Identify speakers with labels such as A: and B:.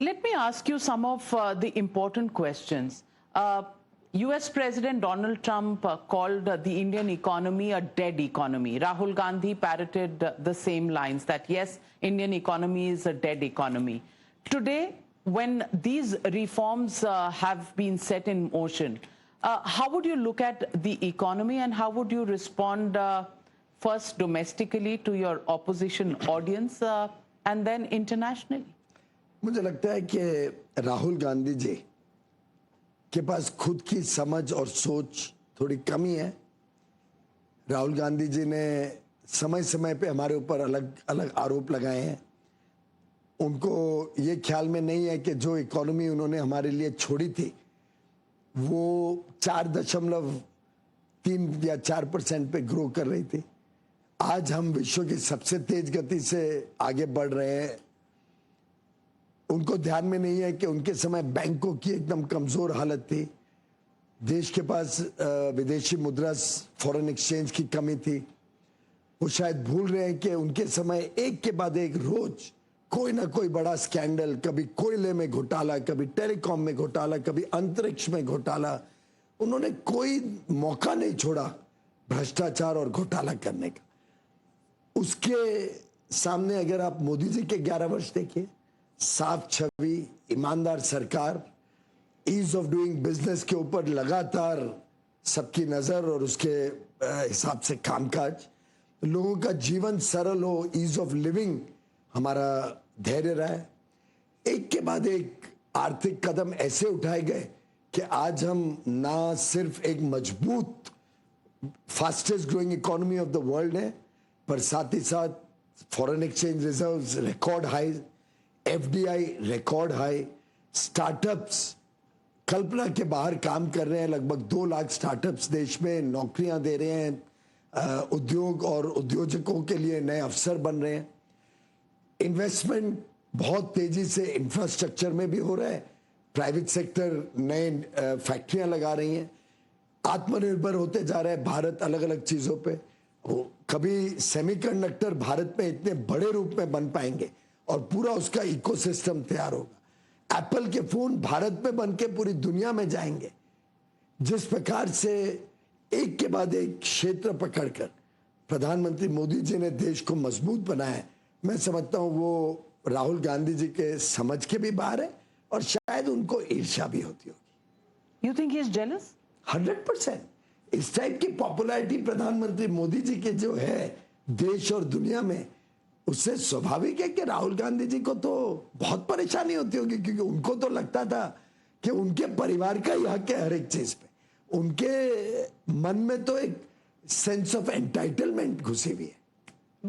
A: Let me ask you some of the important questions. US President Donald Trump called the Indian economy a dead economy. Rahul Gandhi parroted the same lines that, yes, Indian economy is a dead economy. Today, when these reforms have been set in motion, how would you look at the economy and how would you respond first domestically to your opposition audience and then internationally?
B: मुझे लगता है कि राहुल गांधी जी के पास खुद की समझ और सोच थोड़ी कमी है। राहुल गांधी जी ने समय समय पे हमारे ऊपर अलग अलग आरोप लगाए हैं। उनको ये ख्याल में नहीं है कि जो इकोनॉमी उन्होंने हमारे लिए छोड़ी थी वो 4.3 या 4% पे ग्रो कर रही थी। आज हम विश्व की सबसे तेज गति से आगे बढ़ रहे हैं। उनको ध्यान में नहीं है कि उनके समय बैंकों की एकदम कमजोर हालत थी, देश के पास विदेशी मुद्रा फॉरेन एक्सचेंज की कमी थी। वो शायद भूल रहे हैं कि उनके समय एक के बाद एक रोज कोई ना कोई बड़ा स्कैंडल, कभी कोयले में घोटाला, कभी टेलीकॉम में घोटाला, कभी अंतरिक्ष में घोटाला। उन्होंने कोई मौका नहीं छोड़ा भ्रष्टाचार और घोटाला करने का। उसके सामने अगर आप मोदी जी के 11 वर्ष देखिए, साफ छवि, ईमानदार सरकार, ईज ऑफ डूइंग बिजनेस के ऊपर लगातार सबकी नजर और उसके हिसाब से कामकाज, लोगों का जीवन सरल हो, ईज ऑफ लिविंग हमारा धैर्य रहा है। एक के बाद एक आर्थिक कदम ऐसे उठाए गए कि आज हम ना सिर्फ एक मजबूत fastest growing economy of the world है, पर साथ ही साथ foreign exchange reserves record high, FDI record high, startups कल्पना के बाहर काम कर रहे हैं। लगभग 2 लाख स्टार्टअप्स देश में नौकरियां दे रहे हैं, उद्योग और उद्योजकों के लिए नए अवसर बन रहे हैं। इन्वेस्टमेंट बहुत तेजी से इंफ्रास्ट्रक्चर में भी हो रहा है, प्राइवेट सेक्टर नए फैक्ट्रियां लगा रही हैं, आत्मनिर्भर होते जा रहा है भारत अलग अलग चीजों पे। कभी सेमीकंडक्टर भारत में इतने बड़े रूप में बन पाएंगे और पूरा उसका इकोसिस्टम तैयार होगा। एप्पल के फोन भारत में बन के पूरी दुनिया में जाएंगे। जिस प्रकार से एक के बाद एक क्षेत्र पकड़कर प्रधानमंत्री मोदी जी ने देश को मजबूत बनाया है, मैं समझता हूं वो राहुल गांधी जी के समझ के भी बाहर है और शायद उनको ईर्ष्या भी होती होगी।
A: You think he is jealous?
B: 100%। इस टाइप की पॉपुलैरिटी प्रधानमंत्री मोदी जी के जो है देश और दुनिया में, उससे स्वाभाविक है कि राहुल गांधी जी को तो बहुत परेशानी होती होगी, क्योंकि उनको तो लगता था कि उनके परिवार का ही हक है हर एक चीज पे। उनके मन में तो एक सेंस ऑफ एंटाइटलमेंट घुसी हुई है।